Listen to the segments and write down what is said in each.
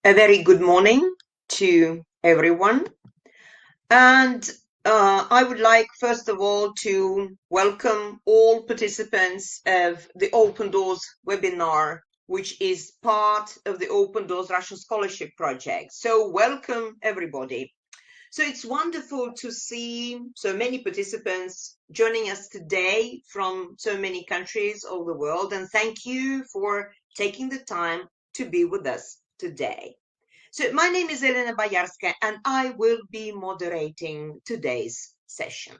A very good morning to everyone. And I would like, first of all, to welcome all participants of the Open Doors webinar, which is part of the Open Doors Russian Scholarship Project. So welcome, everybody. So it's wonderful to see so many participants joining us today from so many countries all over the world. And thank you for taking the time to be with us today. So my name is Elena Bayarska, and I will be moderating today's session.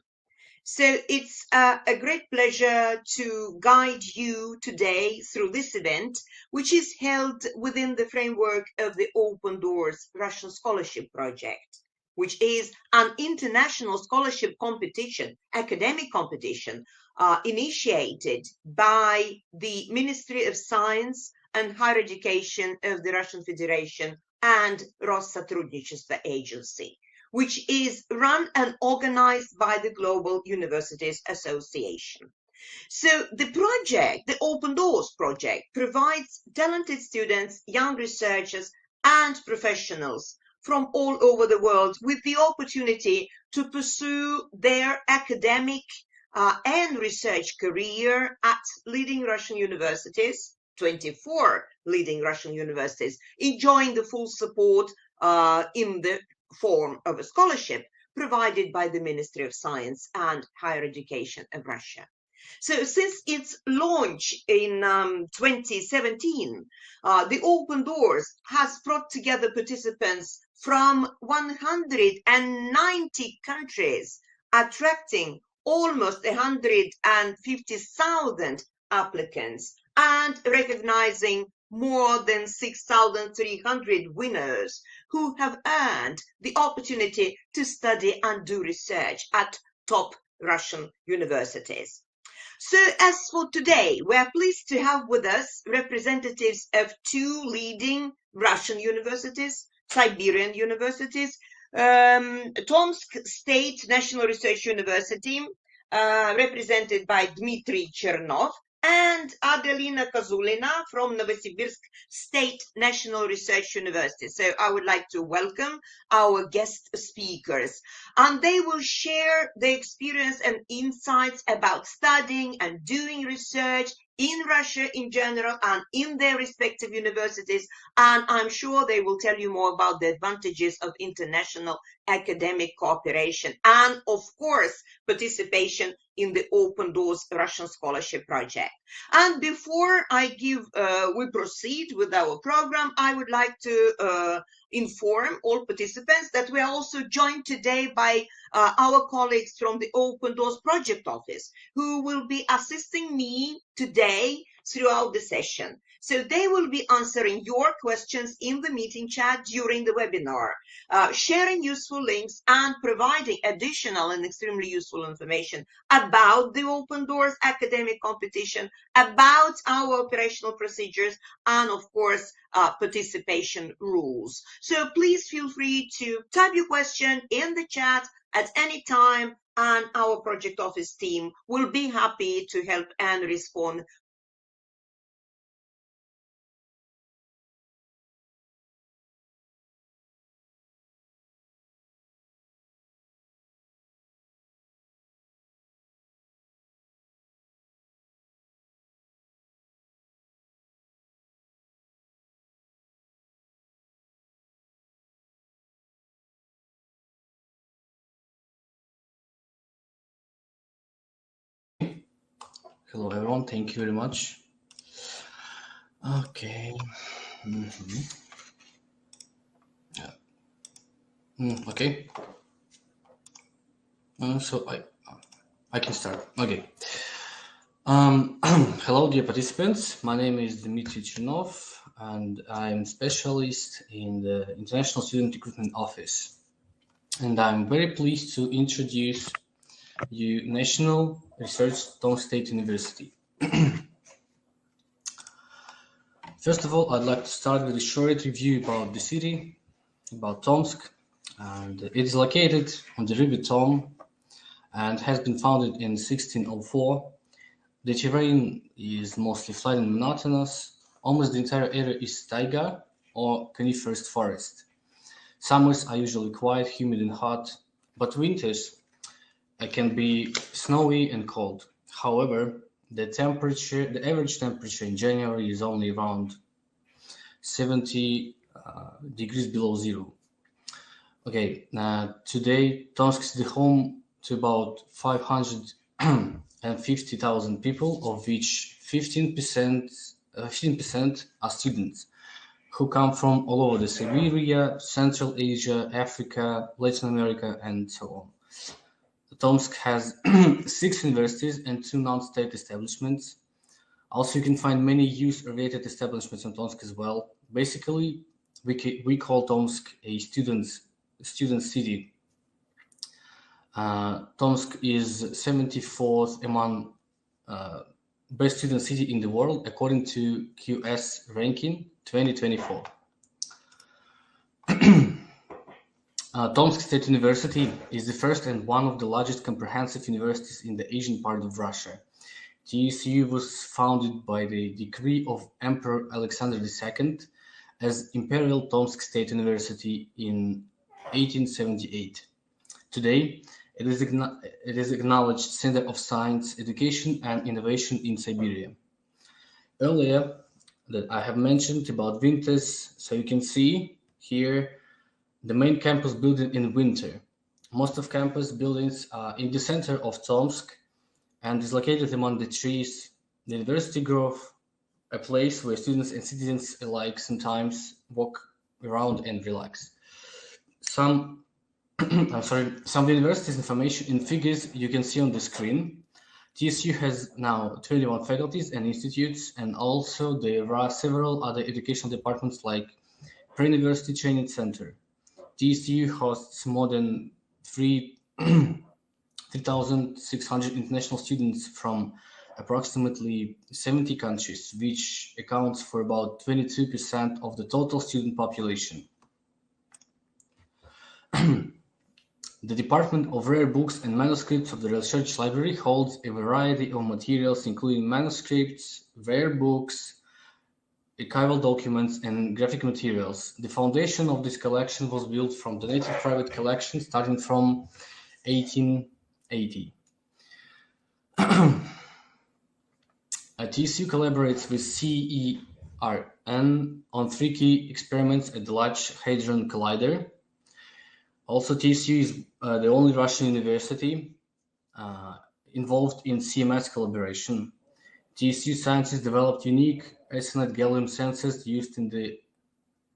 So it's a great pleasure to guide you today through this event, which is held within the framework of the Open Doors Russian Scholarship Project, which is an international scholarship competition, academic competition, initiated by the Ministry of Science and Higher Education of the Russian Federation and Россотрудничество Agency, which is run and organized by the Global Universities Association. So the project, the Open Doors project, provides talented students, young researchers, and professionals from all over the world with the opportunity to pursue their academic and research career at leading Russian universities, 24 leading Russian universities, enjoying the full support in the form of a scholarship provided by the Ministry of Science and Higher Education of Russia. So since its launch in 2017, the Open Doors has brought together participants from 190 countries, attracting almost 150,000 applicants and recognizing more than 6,300 winners who have earned the opportunity to study and do research at top Russian universities. So as for today, we are pleased to have with us representatives of two leading Russian universities, Siberian universities, Tomsk State National Research University, represented by Dmitry Chernov, and Adelina Kozulina from Novosibirsk State National Research University. So I would like to welcome our guest speakers, and they will share their experience and insights about studying and doing research in Russia in general and in their respective universities. And I'm sure they will tell you more about the advantages of international academic cooperation and, of course, participation in the Open Doors Russian Scholarship Project. And before we proceed with our program, I would like to inform all participants that we are also joined today by our colleagues from the Open Doors Project Office, who will be assisting me today throughout the session. So they will be answering your questions in the meeting chat during the webinar, sharing useful links and providing additional and extremely useful information about the Open Doors academic competition, about our operational procedures, and of course, participation rules. So please feel free to type your question in the chat at any time, and our project office team will be happy to help and respond. Hello, everyone. Thank you very much. Okay. Okay. So I can start. Okay. Hello, dear participants. My name is Dmitry Chernov, and I'm specialist in the International Student Recruitment Office. And I'm very pleased to introduce you National Research Tomsk State University. First of all, I'd like to start with a short review about the city, about Tomsk. And it is located on the river Tom and has been founded in 1604. The terrain is mostly flat and monotonous. almost the entire area is taiga or coniferous forest. Summers are usually quiet, humid, and hot, but winters can be snowy and cold. However, the average temperature in January is only around 70 degrees below zero. Okay, today Tomsk is the home to about 550,000 people, of which 15% are students who come from all over the Siberia, Central Asia, Africa, Latin America, and so on. Tomsk has 6 universities and 2 non-state establishments. Also, you can find many youth-related establishments in Tomsk as well. Basically, we call Tomsk a student city. Tomsk is 74th among best student city in the world according to QS ranking 2024. Tomsk State University is the first and one of the largest comprehensive universities in the Asian part of Russia. TSU was founded by the decree of Emperor Alexander II as Imperial Tomsk State University in 1878. Today, it is acknowledged center of science, education, and innovation in Siberia. Earlier, that I have mentioned about winters, so you can see here the main campus building in winter. Most of campus buildings are in the center of Tomsk and is located among the trees, the University Grove, a place where students and citizens alike sometimes walk around and relax. Some universities information in figures you can see on the screen. TSU has now 21 faculties and institutes, and also there are several other educational departments like Pre-University Training Center. TSU hosts more than 3,600 international students from approximately 70 countries, which accounts for about 22% of the total student population. The Department of Rare Books and Manuscripts of the Research Library holds a variety of materials, including manuscripts, rare books, archival documents, and graphic materials. The foundation of this collection was built from donated private collection starting from 1880. TSU collaborates with CERN on 3 key experiments at the Large Hadron Collider. Also, TSU is the only Russian university involved in CMS collaboration. TSU scientists developed unique arsenide gallium sensors used in the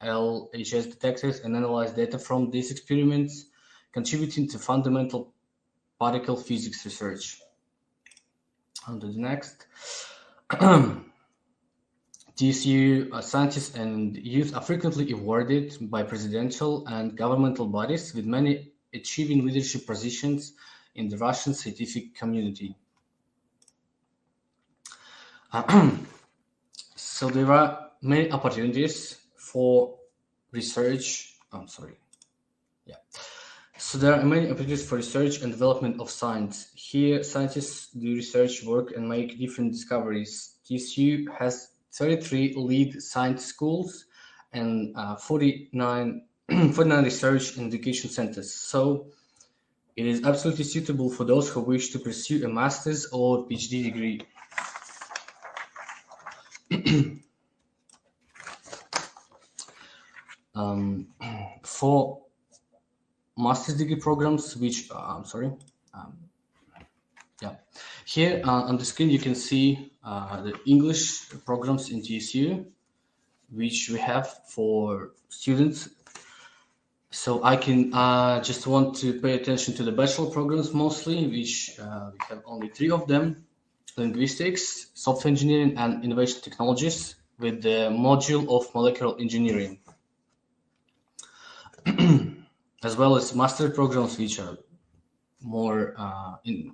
LHS detectors and analyzed data from these experiments, contributing to fundamental particle physics research. On to the next. TSU scientists and youth are frequently awarded by presidential and governmental bodies, with many achieving leadership positions in the Russian scientific community. So there are many opportunities for research. So there are many opportunities for research and development of science. Here, scientists do research work and make different discoveries. TSU has 33 lead science schools and 49 research and education centers. So it is absolutely suitable for those who wish to pursue a master's or PhD degree. For master's degree programs, which here on the screen you can see the English programs in TSU, which we have for students. So I can just want to pay attention to the bachelor programs mostly, which we have only 3 of them: linguistics, software engineering, and innovation technologies, with the module of molecular engineering, as well as master programs, which are more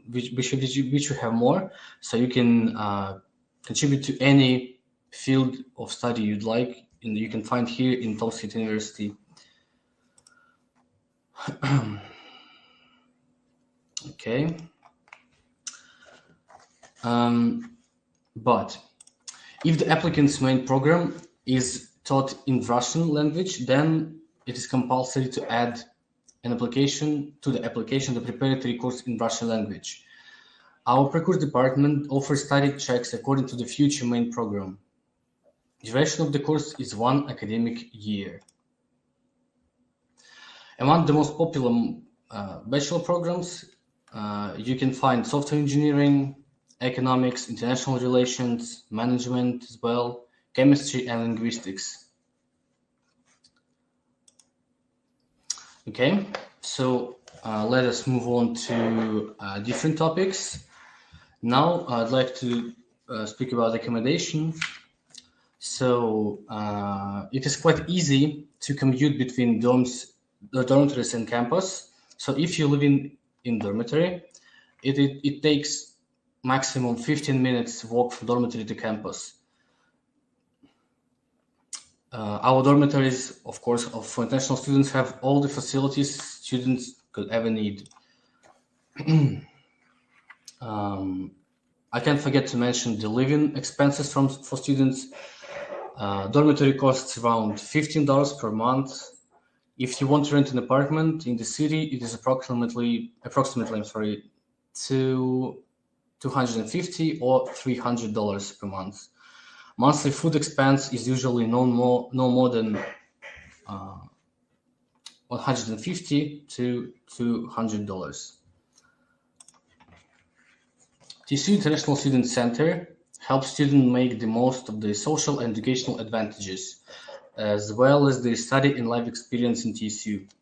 which we have more, so you can contribute to any field of study you'd like, and you can find here in Tomsk State University. Okay. But If the applicant's main program is taught in Russian language, then it is compulsory to add an application to the application, the preparatory course in Russian language. Our pre-course department offers study tracks according to the future main program. Duration of the course is 1 academic year. Among the most popular bachelor programs, you can find software engineering, economics, international relations, management as well, chemistry and linguistics. Okay, so let us move on to different topics. Now I'd like to speak about accommodation. So it is quite easy to commute between dormitories and campus. So if you live in dormitory, it takes maximum 15 minutes walk from dormitory to campus. Our dormitories, of course, for international students have all the facilities students could ever need. I can't forget to mention the living expenses for students. Dormitory costs around $15 per month. If you want to rent an apartment in the city, it is approximately $250 or $300 per month. Monthly food expense is usually no more than $150 to $200. TSU International Student Center helps students make the most of the social and educational advantages, as well as the study and life experience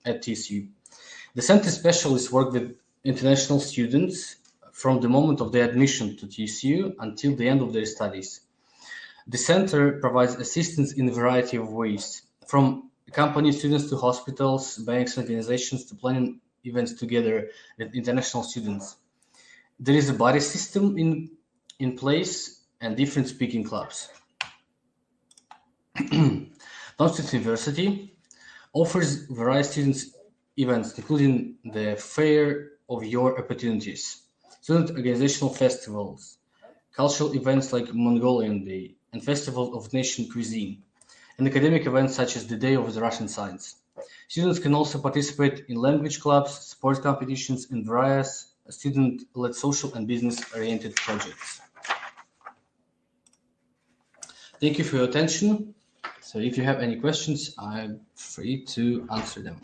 at TSU. The center specialists work with international students from the moment of their admission to TSU until the end of their studies. The center provides assistance in a variety of ways, from accompanying students to hospitals, banks, and organizations to planning events together with international students. There is a buddy system in place and different speaking clubs. Tomsk University offers various students events, including the Fair of Your Opportunities, student organizational festivals, cultural events like Mongolian Day, and Festival of Nation Cuisine, and academic events such as the Day of the Russian Science. Students can also participate in language clubs, sports competitions, and various student-led social and business-oriented projects. Thank you for your attention. So if you have any questions, I'm free to answer them.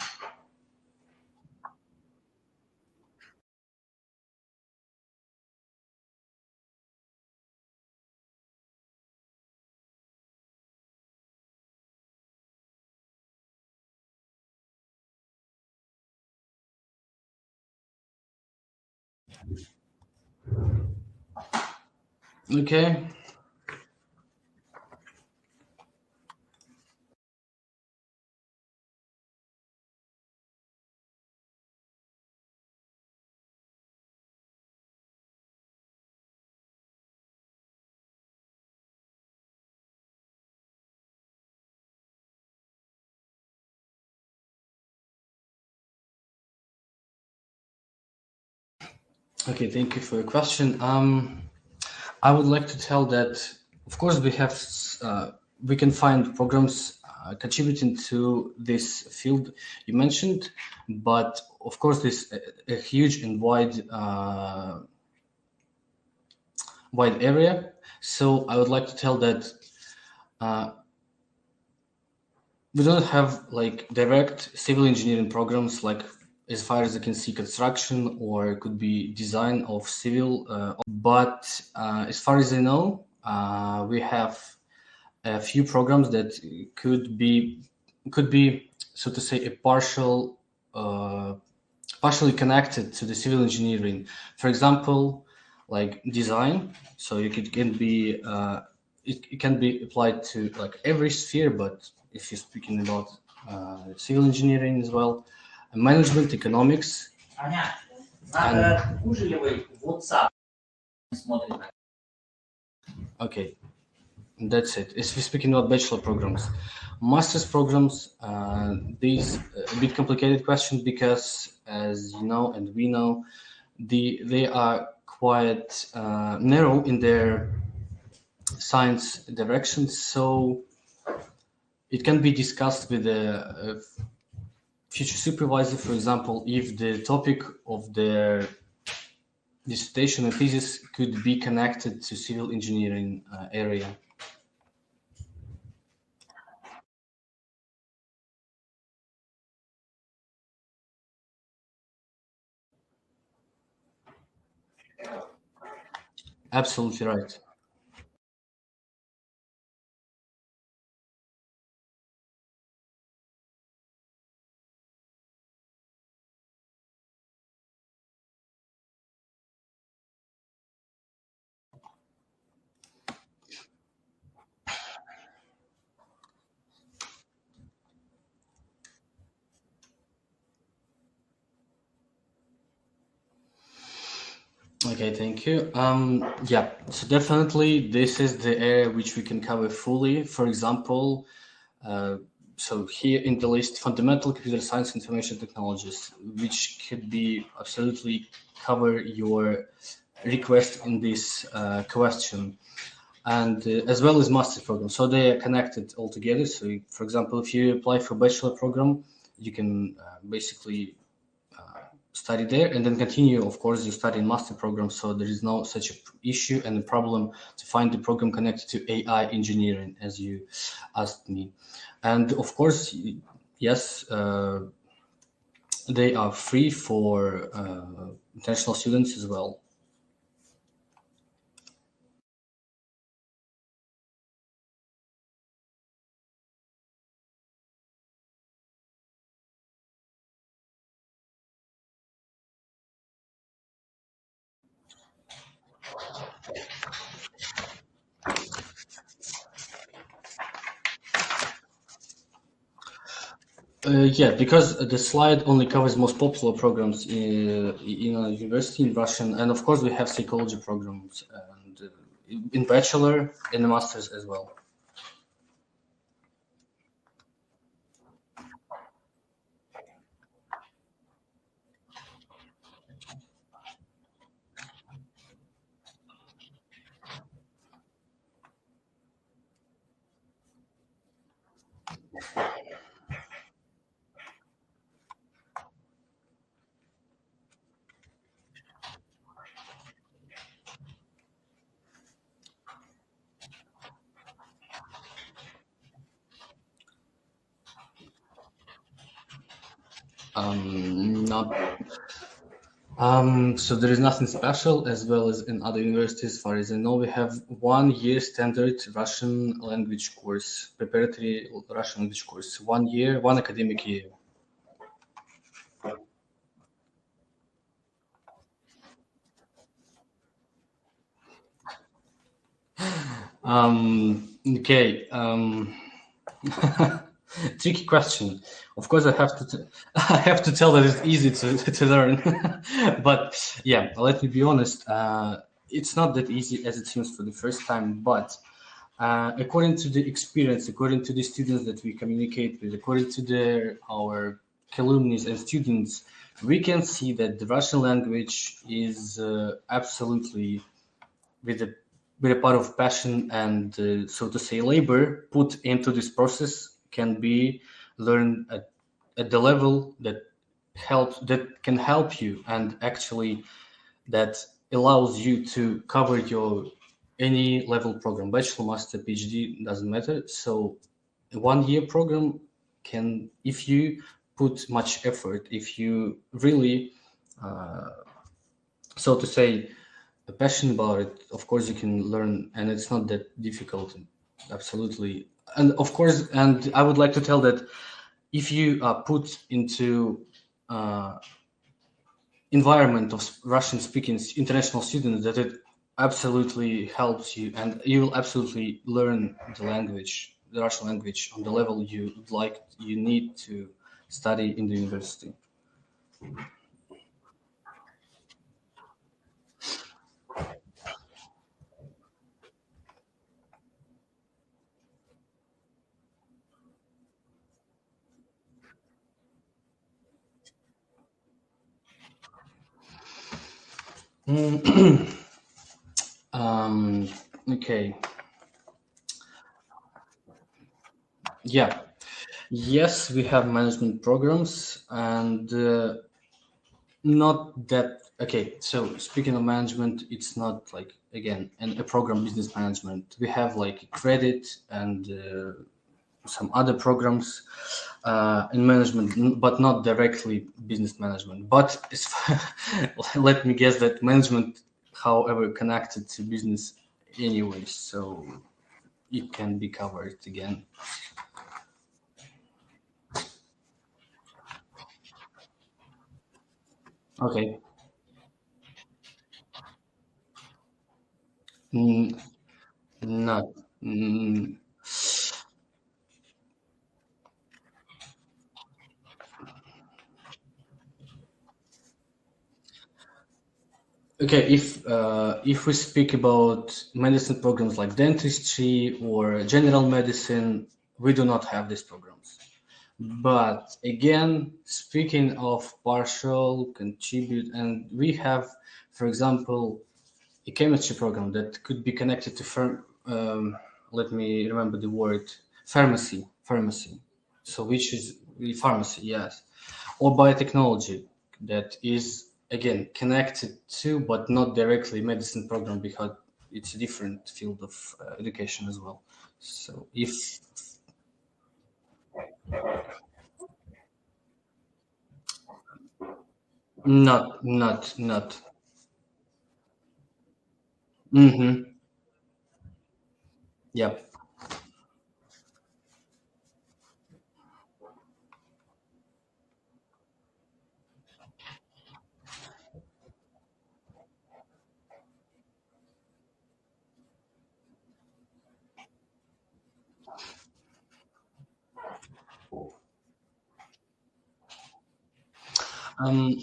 Okay. Okay, thank you for your question. I would like to tell that, of course, we can find programs contributing to this field you mentioned, but of course, this a huge and wide area. So I would like to tell that we don't have like direct civil engineering programs, like as far as I can see, construction or it could be design of civil. But as far as I know, we have a few programs that could be, so to say, a partially connected to the civil engineering. For example, like design. So it can be applied to like every sphere, but if you're speaking about civil engineering as well, and management, economics. Okay, that's it. If we're speaking about bachelor programs, master's programs, these a bit complicated question because, as you know and we know, they are quite narrow in their science direction. So it can be discussed with a future supervisor, for example, if the topic of their dissertation or thesis could be connected to civil engineering area. Absolutely right. Okay, thank you. Yeah, so definitely this is the area which we can cover fully. For example, uh, so here in the list, fundamental computer science information technologies, which could be absolutely cover your request in this question, and as well as master program. So they are connected all together. So, for example, if you apply for bachelor program, you can basically study there and then continue, of course, you study in master program, so there is no such a issue and a problem to find the program connected to AI engineering, as you asked me. And of course, yes, they are free for international students as well. Yeah, because the slide only covers most popular programs in a university in Russian, and of course we have psychology programs and in bachelor and the masters as well. Not so there is nothing special, as well as in other universities. As far as I know, we have 1 year standard Russian language course, preparatory Russian language course. 1 year, one academic year. Okay. Tricky question. Of course, I have to. I have to tell that it's easy to learn, but yeah, let me be honest. It's not that easy as it seems for the first time. But according to the experience, according to the students that we communicate with, according to our alumni and students, we can see that the Russian language is absolutely with a with a part of passion and so to say labor put into this process can be learned at the level that can help you and actually that allows you to cover your any level program, bachelor, master, PhD, doesn't matter. So a 1 year program can, if you put much effort, if you really so to say passionate about it, of course you can learn, and it's not that difficult. Absolutely. And of course, and I would like to tell that if you are put into environment of Russian speaking international students, that it absolutely helps you and you will absolutely learn the language, the Russian language, on the level you like, you need to study in the university. um, okay. Yeah. Yes, we have management programs, and not that. Okay, so speaking of management, it's not like again a program business management. We have like credit and some other programs in management, but not directly business management. But let me guess that management, however, connected to business anyway, so it can be covered again. Okay. Mm, not. Mm, okay, if we speak about medicine programs like dentistry or general medicine, we do not have these programs. But again, speaking of partial contribute, and we have, for example, a chemistry program that could be connected to let me remember the word, pharmacy. So which is really pharmacy, yes, or biotechnology that is again connected to, but not directly medicine program because it's a different field of education as well. So if not. Mm-hmm. Yep. Um,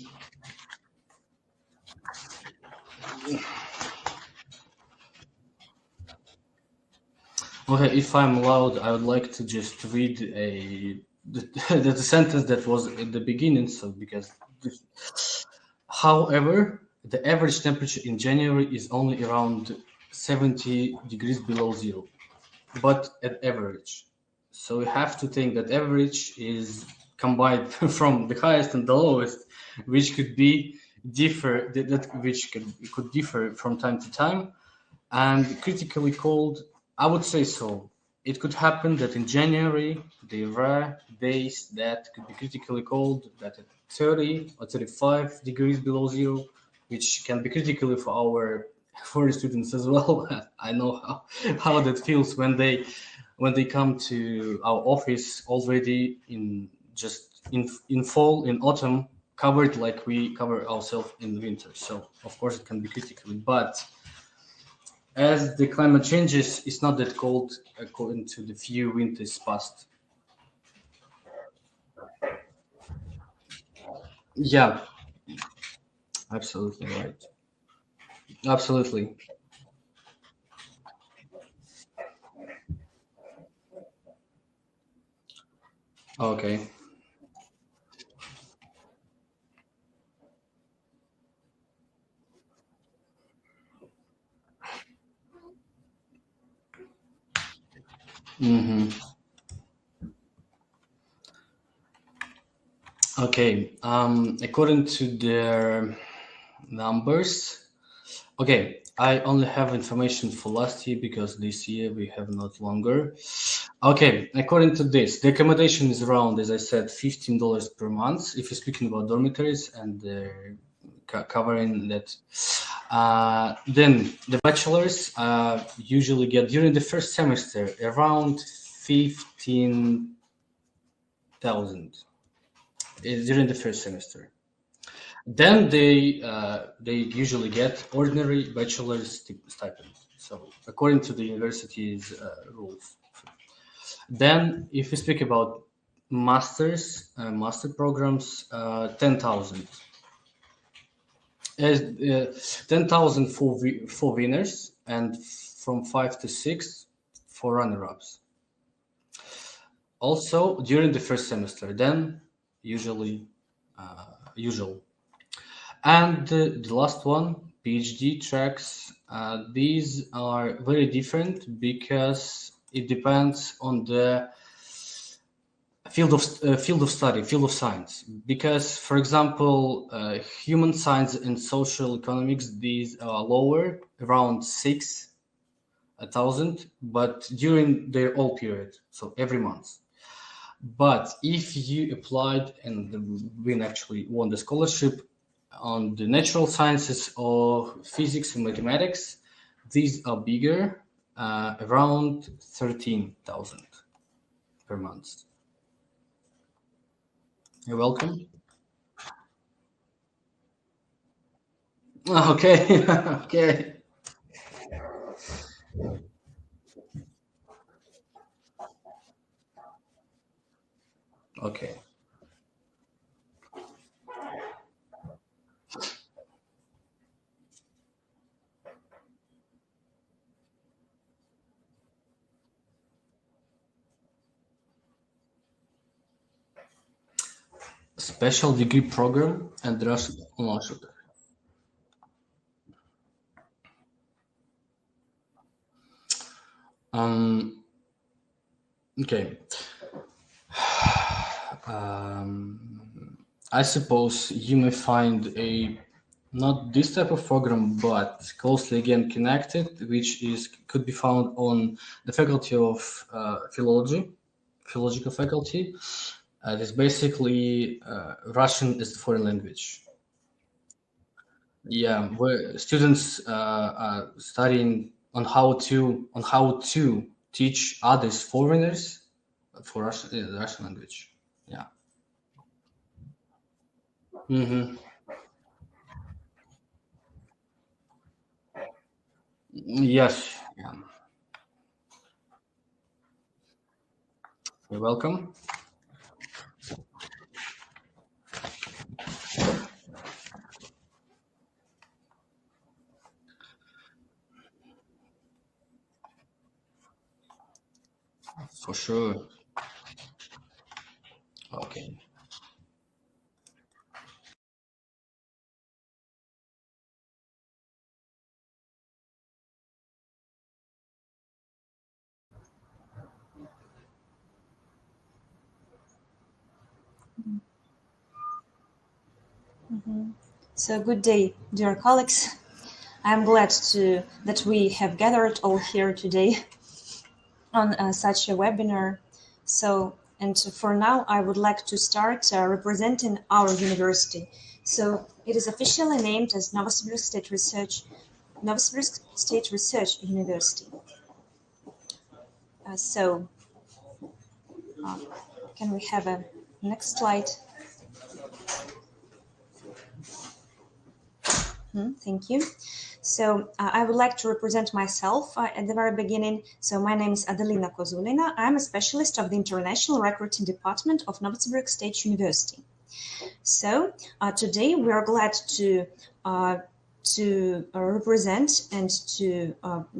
okay, if I'm allowed, I would like to just read the sentence that was at the beginning. So because, however, the average temperature in January is only around 70 degrees below zero, but at average. So we have to think that average is combined from the highest and the lowest, which could be differ that which could differ from time to time. And critically cold, I would say so. It could happen that in January there are days that could be critically cold, that at 30 or 35 degrees below zero, which can be critically for our foreign students as well. I know how that feels when they come to our office already in just in fall, in autumn, covered like we cover ourselves in winter. So of course it can be critically, but as the climate changes, it's not that cold according to the few winters past. Yeah, absolutely right. Absolutely. Okay. Hmm. Okay. According to their numbers, okay, I only have information for last year because this year we have not longer. Okay, according to this, the accommodation is around, as I said, $15 per month. If you're speaking about dormitories and covering that, then the bachelors usually get during the first semester around 15,000 during the first semester. Then they usually get ordinary bachelor's stipend. So according to the university's rules. Then if we speak about master programs, 10,000. As 10,000 for winners and from 5 to 6 for runner-ups. Also during the first semester, then usually usual. And the last one, PhD tracks. These are very different because it depends on the field of study, field of science. Because, for example, human science and social economics, these are lower, around 6,000, but during their all period, so every month. But if you applied and win actually won the scholarship on the natural sciences or physics and mathematics, these are bigger, around 13,000 per month. You're welcome. Okay, okay, okay. Special degree program and Russian scholarship. Um, okay. I suppose you may find a not this type of program, but closely again connected, which is could be found on the faculty of philology, philological faculty. It is basically Russian as the foreign language. Yeah, where students are studying on how to teach others foreigners for Russian, the Russian language. Yeah. Mm-hmm. Yes. Yeah. You're welcome. For sure. Okay. So good day, dear colleagues. I'm glad that we have gathered all here today on such a webinar. So, and for now, I would like to start representing our university. So it is officially named as Novosibirsk State Research University. So, can we have a next slide? Thank you. So I would like to represent myself at the very beginning. So my name is Adelina Kozulina. I'm a specialist of the International Recruiting Department of Novosibirsk State University. So today we are glad to represent and to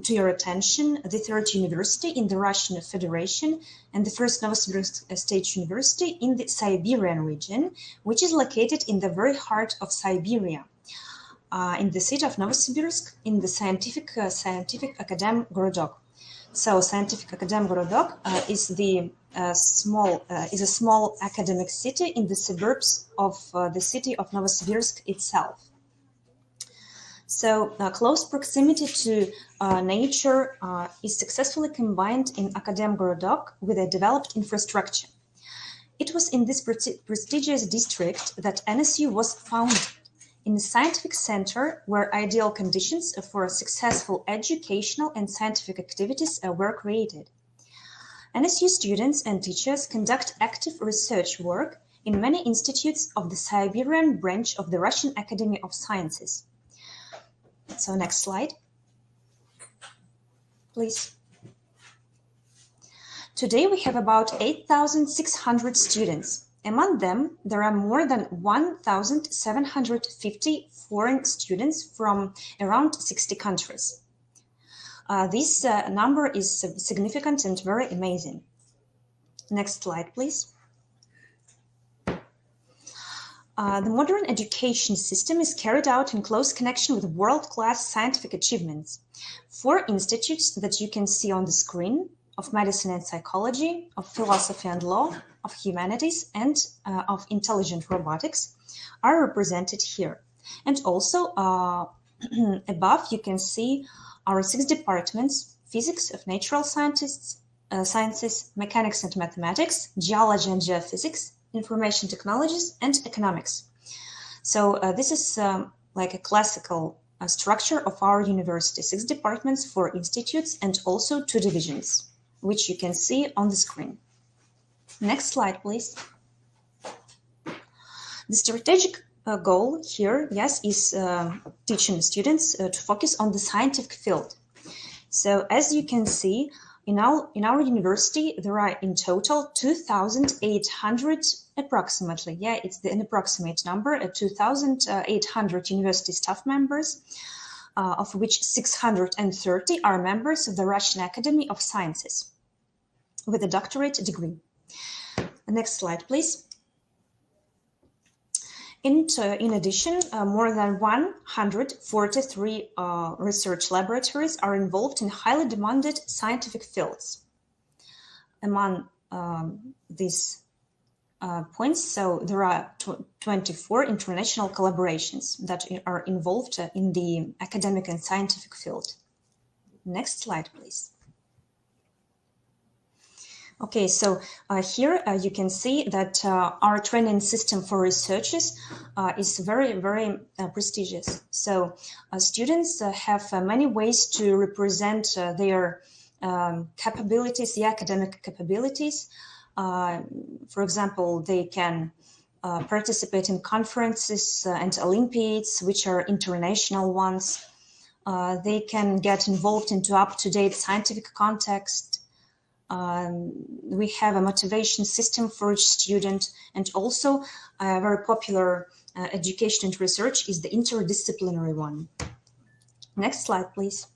your attention the third university in the Russian Federation and the first Novosibirsk State University in the Siberian region, which is located in the very heart of Siberia. In the city of Novosibirsk, in the Scientific Academy Gorodok. So, Scientific Academy Gorodok is a small academic city in the suburbs of the city of Novosibirsk itself. So, close proximity to nature is successfully combined in Academy Gorodok with a developed infrastructure. It was in this prestigious district that NSU was founded, in a scientific center where ideal conditions for successful educational and scientific activities were created. NSU students and teachers conduct active research work in many institutes of the Siberian branch of the Russian Academy of Sciences. So next slide, please. Today we have about 8,600 students. Among them, there are more than 1,750 foreign students from around 60 countries. This number is significant and very amazing. Next slide, please. The modern education system is carried out in close connection with world-class scientific achievements. 4 institutes that you can see on the screen of medicine and psychology, of philosophy and law, of humanities, and of intelligent robotics are represented here. And also above you can see our 6 departments: physics of natural sciences, mechanics and mathematics, geology and geophysics, information technologies, and economics. So this is like a classical structure of our university: 6 departments, 4 institutes, and also 2 divisions, which you can see on the screen. Next slide, please. The strategic goal here, yes, is teaching students to focus on the scientific field. So as you can see, in our university, there are in total 2,800 approximately. Yeah, it's an approximate number, 2,800 university staff members, of which 630 are members of the Russian Academy of Sciences with a doctorate degree. Next slide, please. In addition, more than 143 research laboratories are involved in highly demanded scientific fields. Among these points, so there are 24 international collaborations that are involved in the academic and scientific field. Next slide, please. Okay, so here you can see that our training system for researchers is very, very prestigious. So students have many ways to represent their capabilities, the academic capabilities. For example, they can participate in conferences and Olympiads, which are international ones. They can get involved into up-to-date scientific context. We have a motivation system for each student, and also a very popular education and research is the interdisciplinary one. Next slide, please.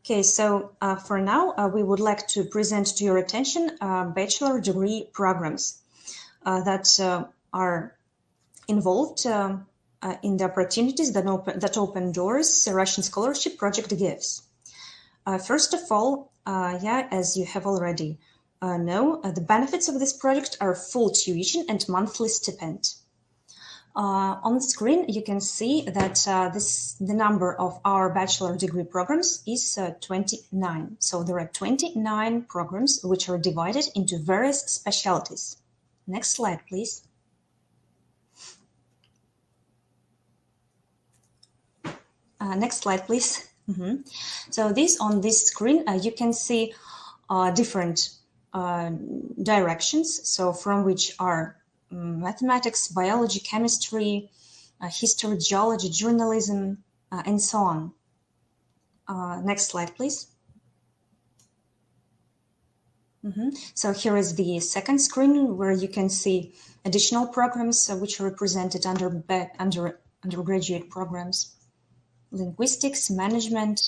Okay, so for now, we would like to present to your attention bachelor degree programs that are involved in the opportunities that Open Doors Russian Scholarship Project gives. First of all, as you have already know, the benefits of this project are full tuition and monthly stipend. On the screen, you can see that the number of our bachelor degree programs is 29. So there are 29 programs which are divided into various specialties. Next slide, please. Next slide, please. So on this screen, you can see different directions, so from which are mathematics, biology, chemistry, history, geology, journalism, and so on. Next slide, please. So here is the second screen where you can see additional programs which are represented under undergraduate programs. Linguistics, management,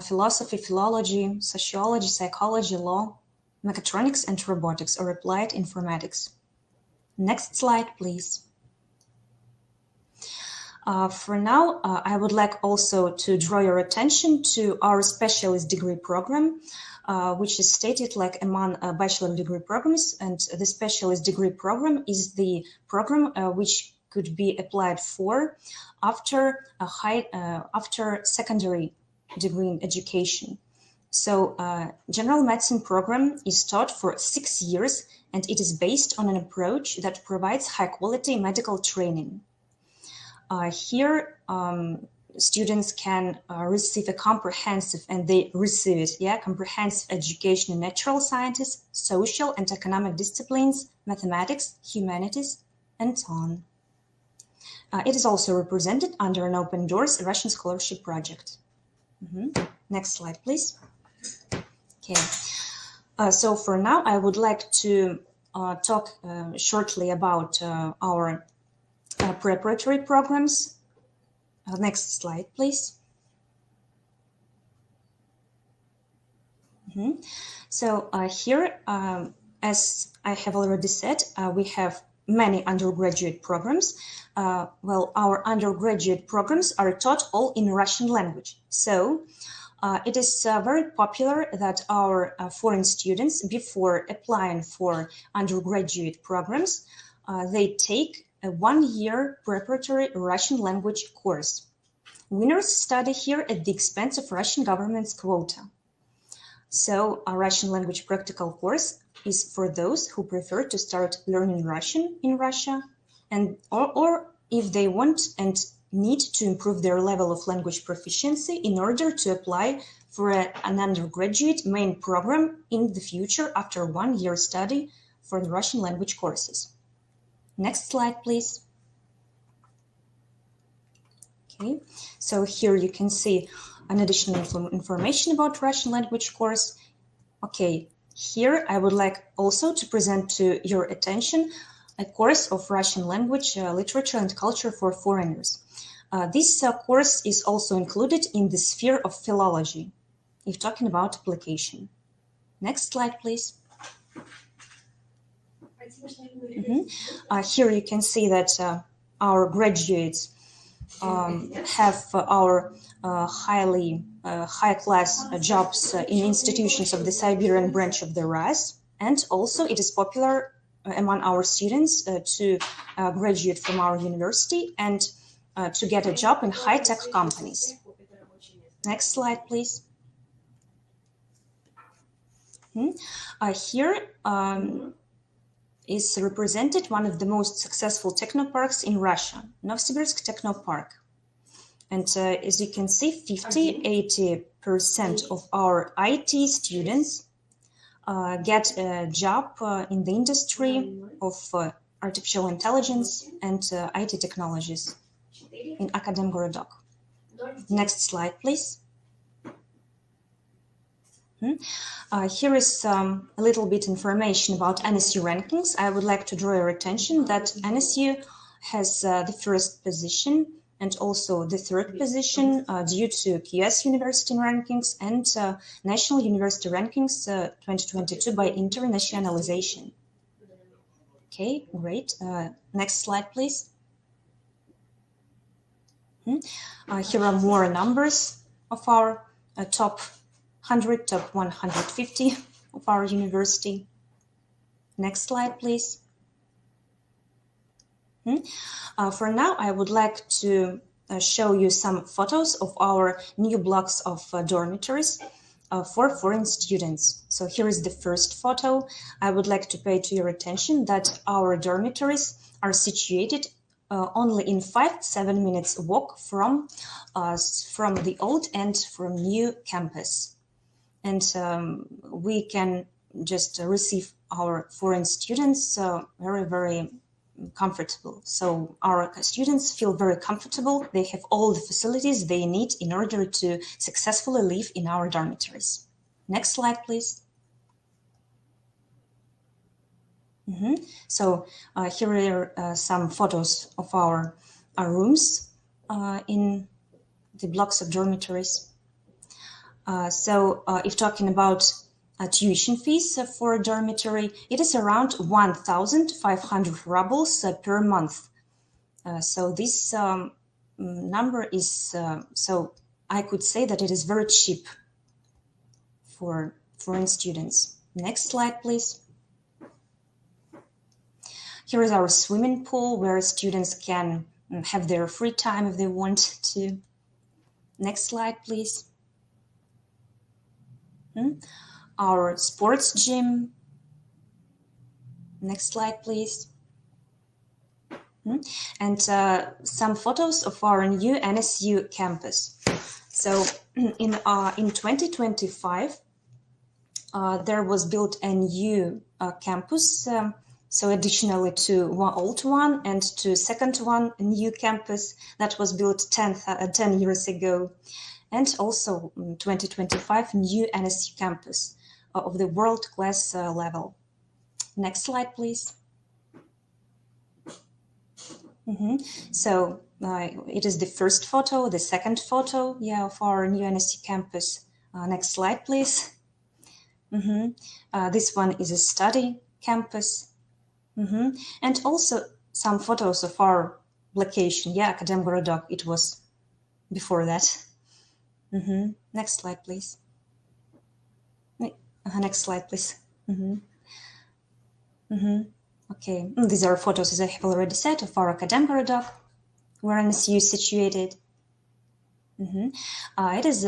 philosophy, philology, sociology, psychology, law, mechatronics and robotics, or applied informatics. Next slide, please. For now, I would like also to draw your attention to our specialist degree program, which is stated like among bachelor degree programs, and the specialist degree program is the program which could be applied for after secondary degree in education. So general medicine program is taught for 6 years, and it is based on an approach that provides high quality medical training. Here students can receive a comprehensive, and they receive it, comprehensive education in natural sciences, social and economic disciplines, mathematics, humanities, and so on. It is also represented under an Open Doors Russian Scholarship Project. Next slide, please. Okay. So for now, I would like to talk shortly about our preparatory programs. Next slide, please. So here, as I have already said, we have many undergraduate programs. Well, our undergraduate programs are taught all in Russian language. So It is very popular that our foreign students, before applying for undergraduate programs, they take a one-year preparatory Russian language course. Winners study here at the expense of Russian government's quota. So a Russian language practical course is for those who prefer to start learning Russian in Russia, and or if they want and need to improve their level of language proficiency in order to apply for an undergraduate main program in the future after 1 year study for the Russian language courses. Next slide, please. Okay, so here you can see an additional information about Russian language course. Okay, here I would like also to present to your attention a course of Russian language, literature and culture for foreigners. This course is also included in the sphere of philology, if talking about application. Next slide, please. Here you can see that our graduates have our high-class jobs in institutions of the Siberian branch of the RAS, and also it is popular among our students to graduate from our university and to get a job in high-tech companies. Next slide, please. Here is represented one of the most successful technoparks in Russia, Novosibirsk Technopark. And as you can see, 80% of our IT students get a job in the industry of artificial intelligence and IT technologies in Akademgorodok. Next slide, please. Here is a little bit information about NSU rankings. I would like to draw your attention that NSU has the first position and also the third position due to QS University rankings and National University rankings 2022 by internationalization. Okay, great. Next slide, please. Here are more numbers of our top 100, top 150 of our university. Next slide, please. For now, I would like to show you some photos of our new blocks of dormitories for foreign students. So here is the first photo. I would like to pay to your attention that our dormitories are situated only in 5-7 minutes walk from the old and from new campus. And we can just receive our foreign students very, very comfortable. So our students feel very comfortable. They have all the facilities they need in order to successfully live in our dormitories. Next slide, please. So here are some photos of our rooms in the blocks of dormitories. So if talking about tuition fees for a dormitory, it is around 1,500 rubles per month. So this number is, so I could say that it is very cheap for foreign students. Next slide, please. Here is our swimming pool where students can have their free time if they want to. Next slide, please. Our sports gym. Next slide, please. And some photos of our new NSU campus. So in 2025, there was built a new campus. So additionally to one old one and to second one, a new campus that was built 10 years ago. And also 2025 new NSU campus of the world-class level. Next slide, please. So it is the first photo, the second photo, of our new NSU campus. Next slide, please. This one is a study campus. And also some photos of our location. Akademgorodok, it was before that. Next slide, please. Next slide, please. Okay, these are photos, as I have already said, of our academic dock, where NSU is situated. It is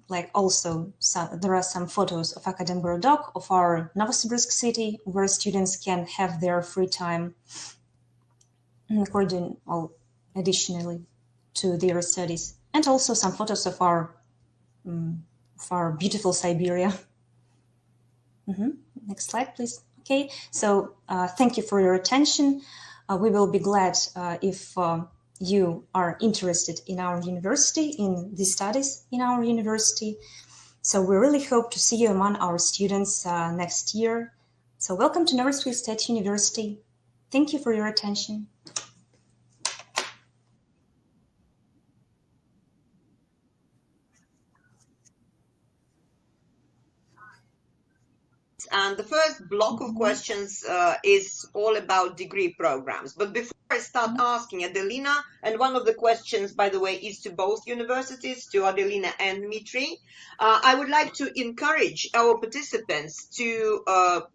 like also there are some photos of academic dock of our Novosibirsk city, where students can have their free time according, well, additionally to their studies, and also some photos of our beautiful Siberia. Next slide, please. Okay, so thank you for your attention. We will be glad if you are interested in our university, in the studies in our university. So we really hope to see you among our students next year. So welcome to Novosibirsk State University. Thank you for your attention. And the first block of questions is all about degree programs. But before I start asking Adelina, and one of the questions, by the way, is to both universities, to Adelina and Dmitry, I would like to encourage our participants to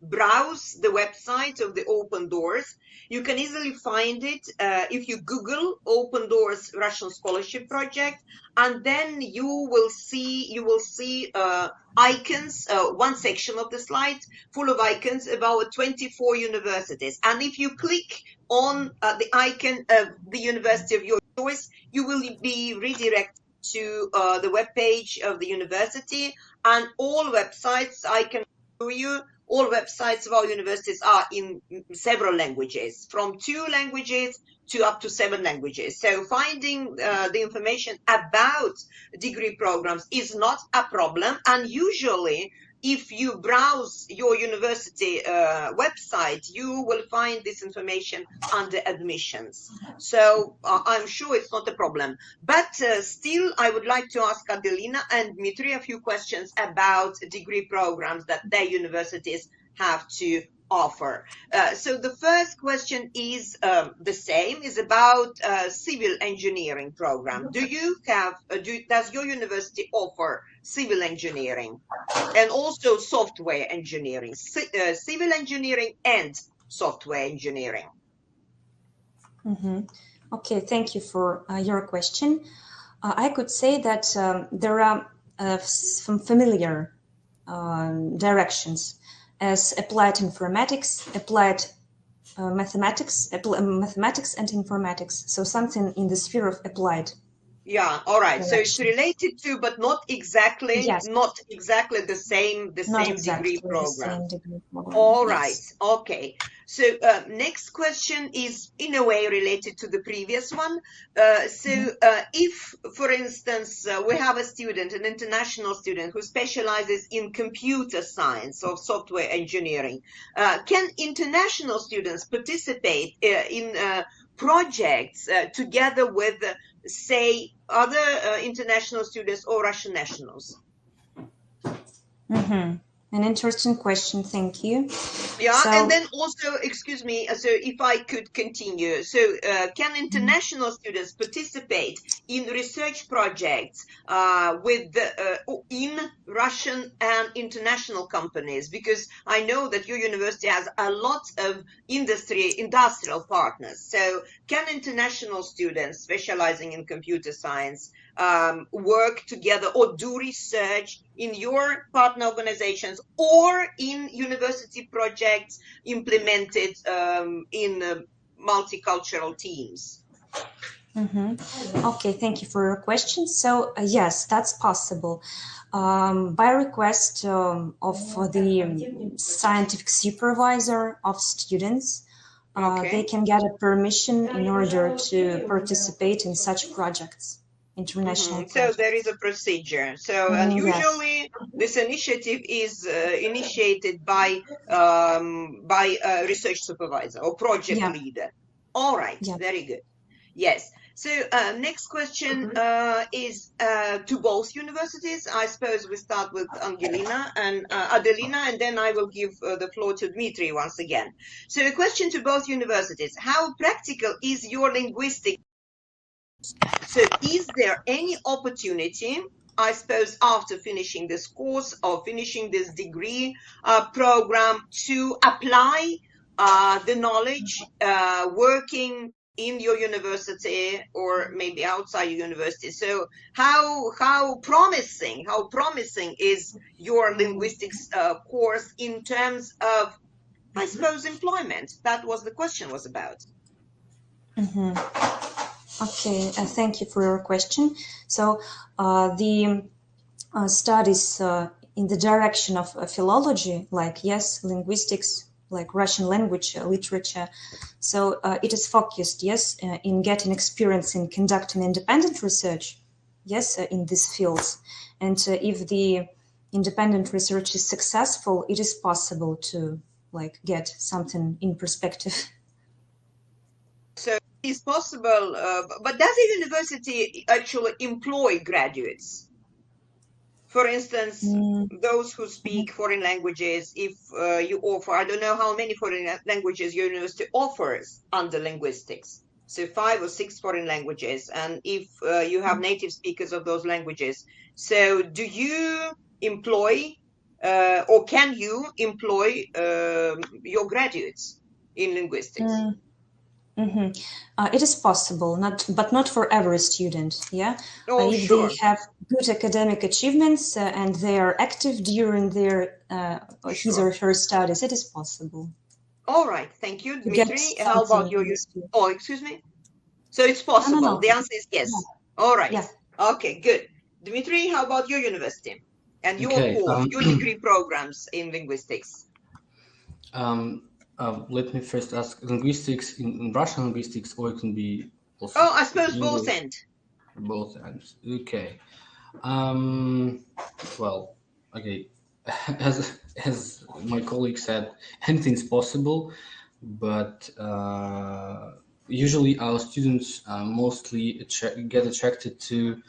browse the website of the Open Doors. You can easily find it if you Google Open Doors Russian Scholarship Project, and then you will see icons, one section of the slide full of icons about 24 universities. And if you click on the icon of the university of your choice, you will be redirected to the webpage of the university, and all websites, I can show you, all websites of our universities are in several languages, from 2 languages to up to 7 languages. So finding the information about degree programs is not a problem. And usually, if you browse your university website, you will find this information under admissions. So I'm sure it's not a problem. But still, I would like to ask Adelina and Dmitry a few questions about degree programs that their universities have to offer. So the first question is the same, is about civil engineering program. Do you have, does your university offer civil engineering and also software engineering, civil engineering and software engineering? Okay, thank you for your question. I could say that there are some familiar directions as applied informatics, applied mathematics and informatics. So something in the sphere of applied. Yeah, all right. So it's related to, but not exactly, yes. not exactly the same, not same exactly degree program. The same degree program. All yes. right. Okay. So next question is in a way related to the previous one. If, for instance, we have a student, an international student who specializes in computer science or software engineering, can international students participate in projects together with, say, other international students or Russian nationals? An interesting question, thank you. Yeah, and then also, excuse me, so if I could continue. So can international students participate in research projects in Russian and international companies? Because I know that your university has a lot of industrial partners. So can international students specializing in computer science work together or do research in your partner organizations or in university projects implemented in multicultural teams? Okay, thank you for your question. So yes, that's possible. By request of the scientific supervisor of students, they can get a permission in order to participate in such projects. International So there is a procedure. So and usually this initiative is initiated by a research supervisor or project leader. All right, very good. Yes. So next question is to both universities. I suppose we start with Angelina and Adelina, and then I will give the floor to Dmitry once again. So a question to both universities: how practical is your linguistic? So is there any opportunity I suppose, after finishing this course or finishing this degree program to apply the knowledge working in your university or maybe outside your university. So how promising is your linguistics course in terms of, I suppose, employment? That was the question was about. Okay, thank you for your question. So the studies in the direction of philology, like yes, linguistics, like Russian language, literature. So it is focused, yes, in getting experience in conducting independent research, yes, in these fields. And if the independent research is successful, it is possible to like get something in perspective. So it's possible, but does a university actually employ graduates? For instance, those who speak foreign languages, if you offer, I don't know how many foreign languages your university offers under linguistics, so 5 or 6 foreign languages, and if you have native speakers of those languages, so do you employ or can you employ your graduates in linguistics? It is possible, but not for every student. Yeah, Oh, if sure. they have good academic achievements and they are active during their his or her studies, it is possible. All right, thank you, Dmitry. How about your? Oh, excuse me. So it's possible. No. The answer is yes. Yeah. All right. Yeah. Okay, good. Dmitry, how about your university and your course, your degree programs in linguistics? Let me first ask, linguistics in Russian linguistics, or it can be also. Oh, I suppose both ends. Both ends. Okay. Well, okay. As my colleague said, anything's possible, but usually our students mostly get attracted to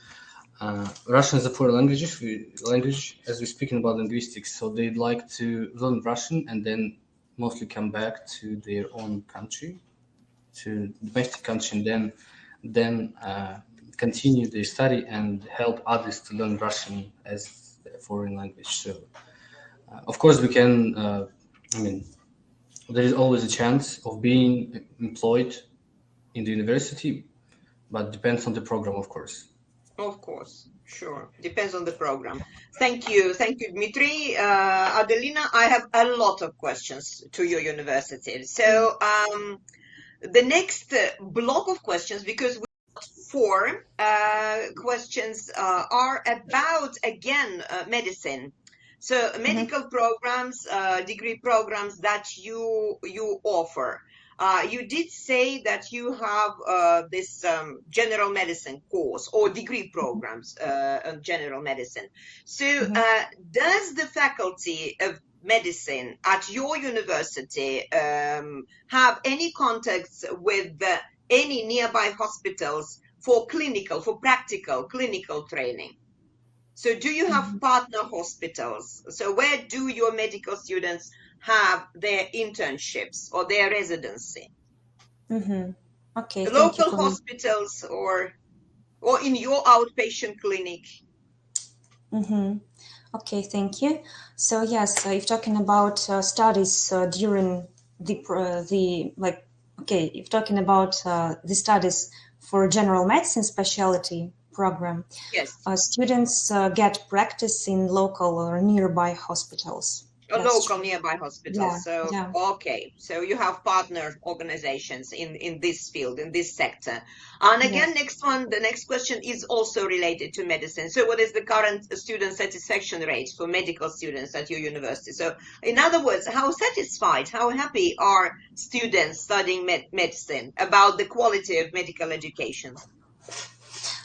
Russian as a foreign language, as we're speaking about linguistics. So they'd like to learn Russian and then mostly come back to their own country, to domestic country, and then continue their study and help others to learn Russian as a foreign language. So, of course, we can. There is always a chance of being employed in the university, but depends on the program, of course. Of course, sure. Depends on the program. Thank you, Dmitry. Adelina, I have a lot of questions to your university. So the next block of questions, because we got 4 questions, are about, again, medicine. So medical programs, degree programs that you offer. You did say that you have this general medicine course or degree programs on general medicine. So does the faculty of medicine at your university have any contacts with any nearby hospitals for practical clinical training? So do you have partner hospitals? So where do your medical students have their internships or their residency? Okay. Local hospitals or in your outpatient clinic? Okay, thank you. So yes, if talking about studies during if talking about the studies for general medicine specialty program, yes, students get practice in local or nearby hospitals. Local nearby hospitals. Okay, so you have partner organizations in this field, in this sector. And again, the next question is also related to medicine. So what is the current student satisfaction rate for medical students at your university? So in other words, how satisfied, how happy are students studying medicine about the quality of medical education?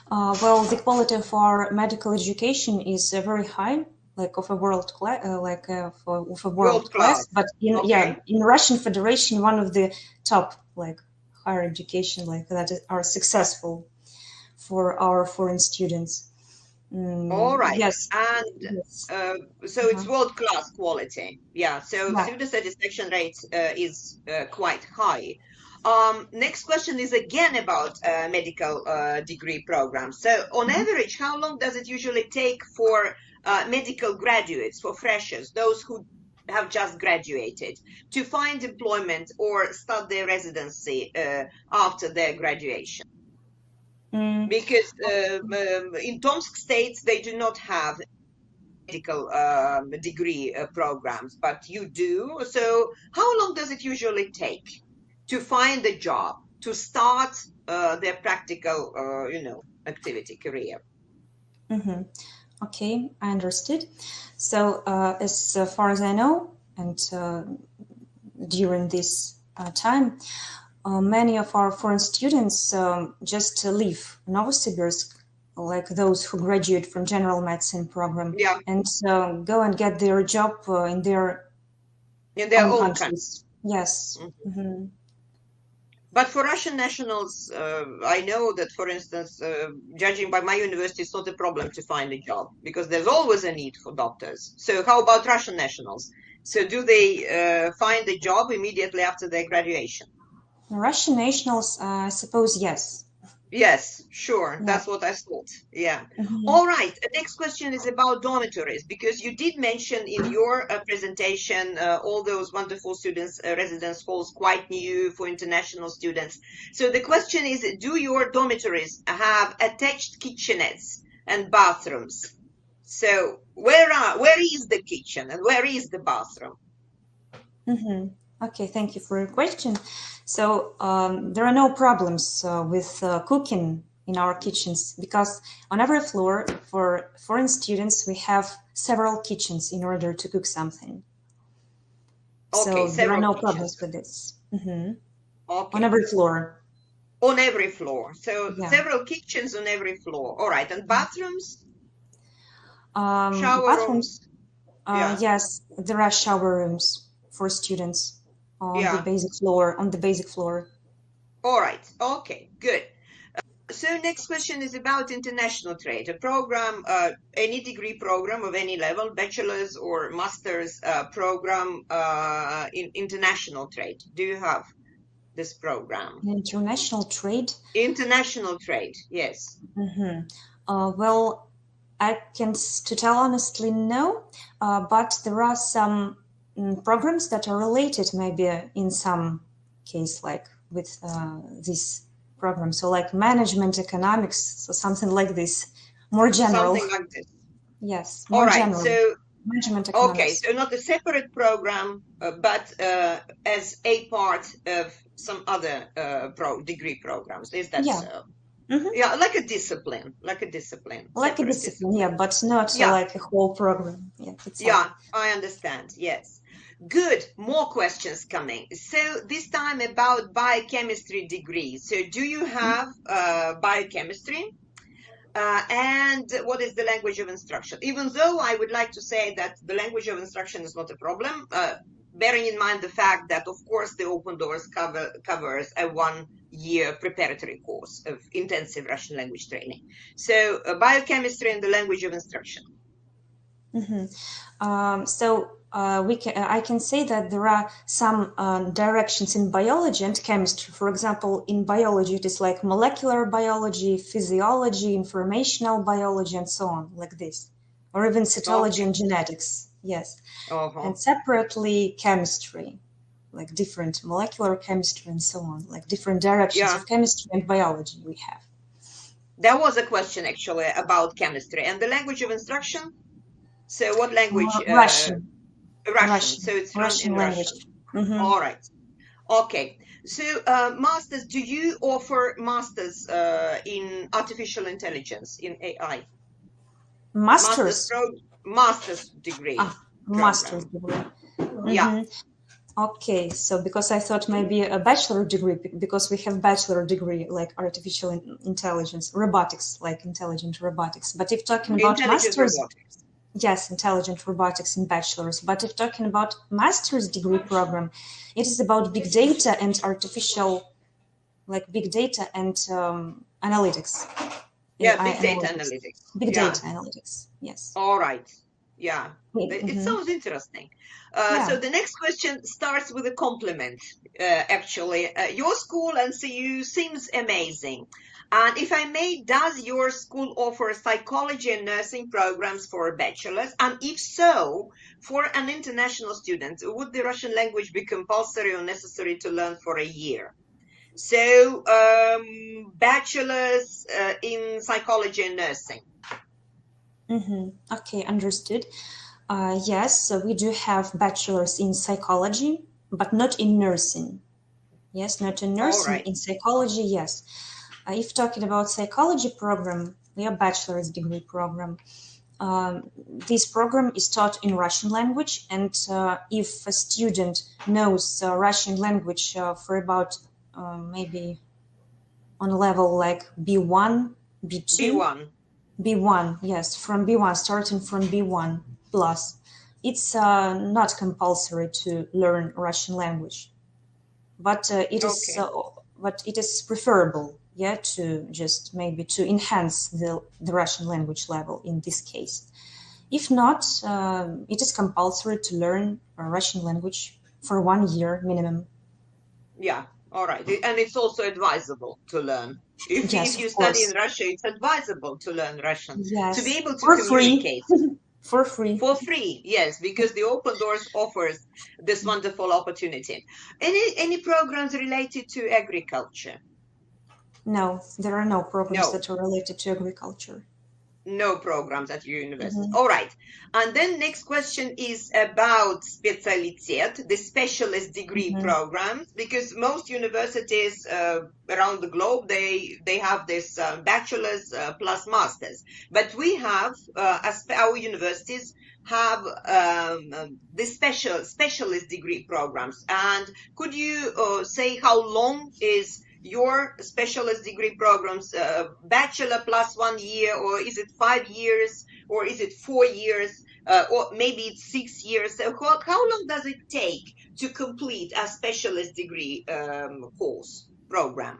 Well, the quality of our medical education is very high, like of a world class, world class. But in Russian Federation, one of the top higher education that are successful for our foreign students. All right. Yes. And so it's world class quality. Yeah. So student satisfaction rate is quite high. Next question is again about medical degree programs. So on average, how long does it usually take for medical graduates, for freshers, those who have just graduated, to find employment or start their residency after their graduation? Because in Tomsk states, they do not have medical degree programs, but you do. So how long does it usually take to find a job, to start their practical, activity, career? Okay, I understood. So as far as I know, and during this time, many of our foreign students just leave Novosibirsk, like those who graduate from general medicine program, Yeah, and go and get their job in their own country. countries. Yes. But for Russian nationals, I know that, for instance, judging by my university, it's not a problem to find a job because there's always a need for doctors. So how about Russian nationals? So do they find a job immediately after their graduation? Russian nationals, I suppose, yes. Yes, sure. Yeah. That's what I thought. Yeah. All right. The next question is about dormitories, because you did mention in your presentation all those wonderful students, residence halls, quite new for international students. So the question is, do your dormitories have attached kitchenettes and bathrooms? So where is the kitchen and where is the bathroom? Okay, thank you for your question. So there are no problems with cooking in our kitchens because on every floor for foreign students we have several kitchens in order to cook something. Okay, so there are no kitchens. problems with this. Okay. On every floor. On every floor. So Yeah. several kitchens on every floor. All right. And bathrooms? Shower Bathrooms. rooms? Yeah. Yes, there are shower rooms for students on the basic floor. All right. Okay, good. So next question is about international trade. A program, any degree program of any level, bachelor's or master's program in international trade. Do you have this program? International trade? International trade, yes. Well, I can, to tell honestly, no, but there are some programs that are related maybe in some case, like with this program. So like management economics, so something like this, more general. Something like this. Yes, more general. So management economics. Okay, so not a separate program, but as a part of some other degree programs. Is that so? Yeah, like a discipline. Like a discipline, yeah, but not like a whole program. Yeah, I understand. Yes. Good. More questions coming. So this time about biochemistry degree. So do you have biochemistry? And what is the language of instruction? Even though I would like to say that the language of instruction is not a problem, bearing in mind the fact that, of course, the Open Doors covers a 1-year preparatory course of intensive Russian language training. So biochemistry and the language of instruction. I can say that there are some directions in biology and chemistry. For example, in biology, it is like molecular biology, physiology, informational biology, and so on, like this. Or even cytology and genetics, yes. And separately, chemistry, like different molecular chemistry and so on, like different directions of chemistry and biology we have. There was a question, actually, about chemistry. And the language of instruction? So what language? Russian. Russian. So it's Russian language. All right. Okay. So masters, do you offer masters in artificial intelligence, in AI? Master's degree. Master's degree. Yeah. Okay, so because I thought maybe a bachelor degree, because we have bachelor degree like artificial intelligence, robotics, like intelligent robotics. But if talking about master's, yes, intelligent robotics in bachelor's. But if talking about master's degree program, it is about big data and artificial, like big data and analytics. Yeah, big data analytics. Big data analytics, yes. All right. Yeah, it Mhm. sounds interesting. Yeah. So the next question starts with a compliment, actually. Your school, NCU, seems amazing. And if I may, does your school offer psychology and nursing programs for a bachelor's? And if so, for an international student, would the Russian language be compulsory or necessary to learn for a year? So, bachelor's in psychology and nursing. Okay, understood. Yes, so we do have bachelors in psychology, but not in nursing. Yes, not in All nursing, right. in psychology, yes. If talking about psychology program, we are bachelor's degree program. This program is taught in Russian language, and if a student knows Russian language for about maybe on a level like B1, B2, B1. B1, yes, from B1, starting from B1 plus, it's not compulsory to learn Russian language, but Okay. but it is preferable, yeah, to just maybe to enhance the Russian language level in this case. If not, it is compulsory to learn Russian language for 1 year minimum. Yeah. All right. And it's also advisable to learn. If Yes, you of study in course. Russia, it's advisable to learn Russian to be Yes, able to for free. communicate For free. for free. Yes, because the Open Doors offers this wonderful opportunity. Any programs related to agriculture? No, there are no programs No. that are related to agriculture. No programs at your university. Mhm. All right. And then next question is about specialitet, the specialist degree Mhm. programs, because most universities around the globe, they have this bachelor's plus master's. But we have, our universities have the specialist degree programs. And could you say how long is your specialist degree programs, bachelor plus 1 year, or is it 5 years, or is it 4 years, or maybe it's 6 years? So how long does it take to complete a specialist degree course program?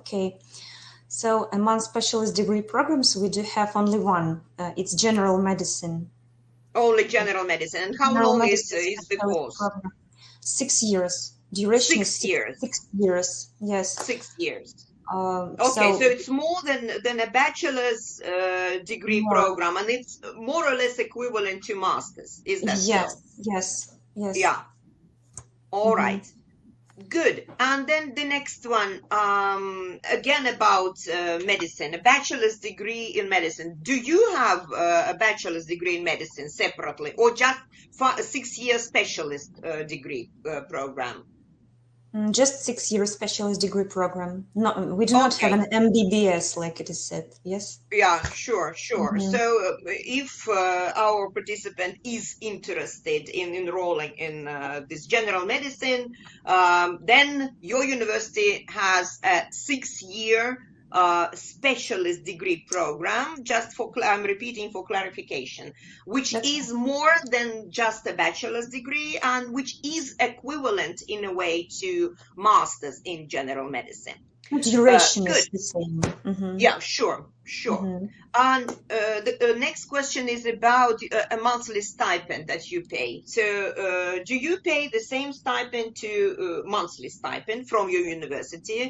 Okay. So among specialist degree programs, we do have only one. It's general medicine. Only general medicine. And how General long medicine is the specialist course? program. 6 years. Duration is Six years. 6 years. Yes. 6 years. Um, Okay, so so it's more than a bachelor's degree more. program, and it's more or less equivalent to master's. Is that Yes. so? Yes. Yes. Yeah. All Mm-hmm. right. Good. And then the next one, again about medicine, a bachelor's degree in medicine. Do you have a bachelor's degree in medicine separately, or just a 6 year specialist degree program? Just 6 year specialist degree program. No, we do not have Okay. an MBBS like it is said. Yes. Yeah, sure, sure. Mm-hmm. So if our participant is interested in enrolling in this general medicine, then your university has a 6 year specialist degree program, just for, I'm repeating for clarification, which That's is more than just a bachelor's degree and which is equivalent in a way to master's in general medicine. duration Good. is the same. Mm-hmm. Yeah, sure, sure. Mm-hmm. And the next question is about a monthly stipend that you pay. So, do you pay the same stipend to monthly stipend from your university?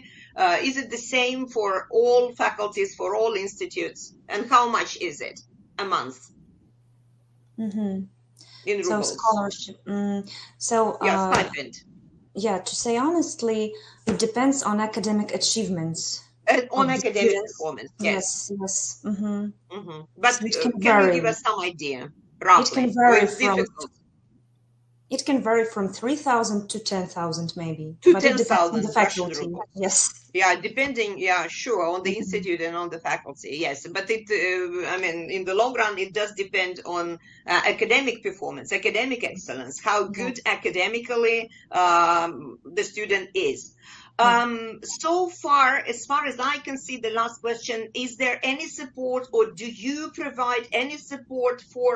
Is it the same for all faculties, for all institutes? And how much is it a month Mm-hmm. in So rubles? scholarship. So Yeah, stipend. yeah, to say honestly, it depends on academic achievements On of the academic students. performance, yes. Yes, yes. Mm-hmm. But So it can can you give vary. us some idea, It can roughly? Or vary it's from difficult? 3,000 to 10,000 maybe, To but it depends on the 10,000 Russian faculty. rubles. Yes. Yeah, depending, yeah, sure, on the Mhm. institute and on the faculty, yes. But it, I mean, in the long run, it does depend on academic performance, academic excellence, how Yeah. good academically the student is. So far as I can see, the last question, is there any support or do you provide any support for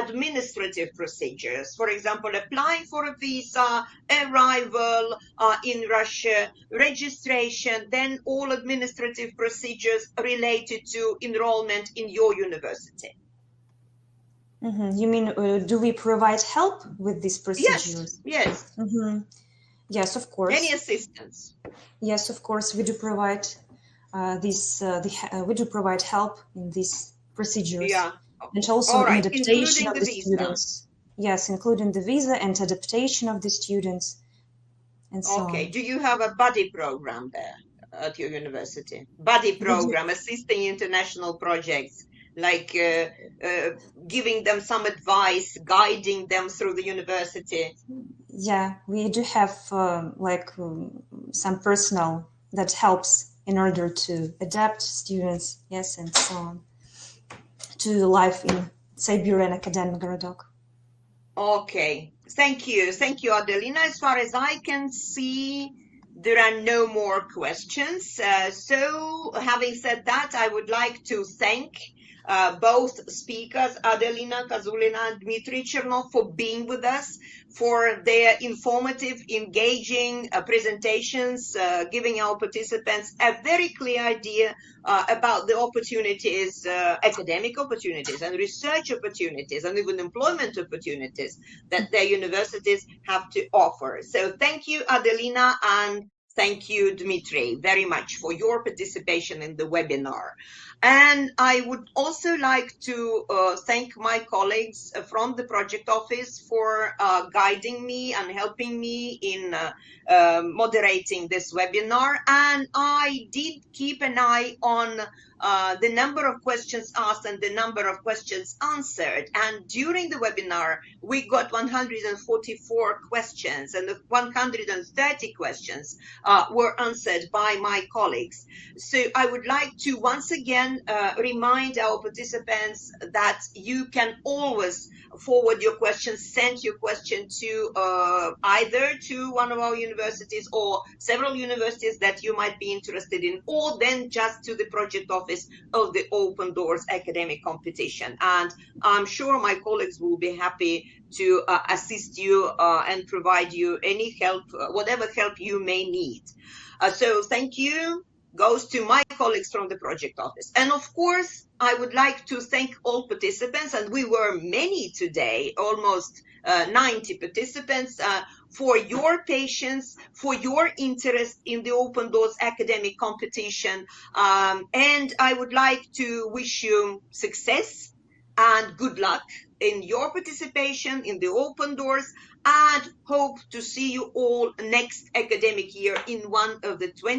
administrative procedures? For example, applying for a visa, arrival in Russia, registration, then all administrative procedures related to enrollment in your university. You mean, do we provide help with these procedures? Yes. Yes, of course. Any assistance? Yes, of course, we do provide we do provide help in these procedures. Yeah. And also All in right, adaptation including of the the visa. students. Yes, including the visa and adaptation of the students, and so Okay. on. Do you have a buddy program there at your university? Buddy program, assisting international projects, like giving them some advice, guiding them through the university. Yeah, we do have some personnel that helps in order to adapt students, yes, and so on, to life in Siberian academic Городок. Okay. Thank you, Adelina. As far as I can see, there are no more questions. So having said that, I would like to thank both speakers, Adelina Kazulina and Dmitry Chernov, for being with us, for their informative, engaging presentations, giving our participants a very clear idea about the opportunities, academic opportunities and research opportunities and even employment opportunities that their universities have to offer. So thank you, Adelina, and thank you, Dmitry, very much for your participation in the webinar. And I would also like to thank my colleagues from the project office for guiding me and helping me in moderating this webinar. And I did keep an eye on the number of questions asked and the number of questions answered. And during the webinar, we got 144 questions, and 130 questions were answered by my colleagues. So I would like to once again remind our participants that you can always forward your questions, send your question to either to one of our universities or several universities that you might be interested in, or then just to the project office of the Open Doors academic competition. And I'm sure my colleagues will be happy to assist you and provide you any help, whatever help you may need. So thank you goes to my colleagues from the project office. And of course, I would like to thank all participants, and we were many today, almost 90 participants, for your patience, for your interest in the Open Doors academic competition. And I would like to wish you success and good luck in your participation in the Open Doors, and hope to see you all next academic year in one of the 20